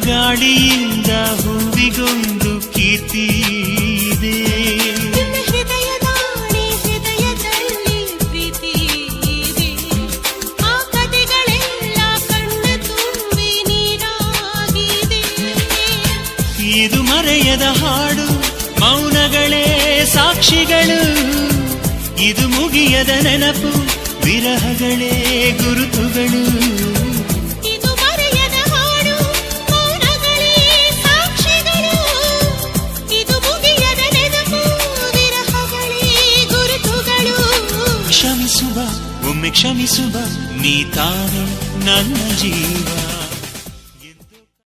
ಗಾಳಿಯಿಂದ ಹೂವಿಗೊಂದು ಕೀರ್ತಿ ಇದೆ. ಹೃದಯದಾಣೆ ಹೃದಯದಲ್ಲಿ ಪ್ರೀತಿ ಇದೆ. ಆ ಕಥೆಗಳೆಲ್ಲ ಕಣ್ಣು ತುಂಬಿ ನೀರಾಗಿದೆ. ಇದು ಮರೆಯದ ಹಾಡು, ಮೌನಗಳೇ ಸಾಕ್ಷಿಗಳು. ಇದು ಮುಗಿಯದ ನೆನಪು, ವಿರಹಗಳೇ ಗುರುತುಗಳು. ಇದು ಮರೆಯದ ಹಾಡು, ಮೌನಗಳೇ ಸಾಕ್ಷಿಗಳು. ಇದು ಮುಗಿಯದ ನೆನಪು, ವಿರಹಗಳೇ ಗುರುತುಗಳು. ಕ್ಷಮಿಸುವ, ಒಮ್ಮೆ ಕ್ಷಮಿಸುವ, ನೀ ತಾನೇ ನನ್ನ ಜೀವ.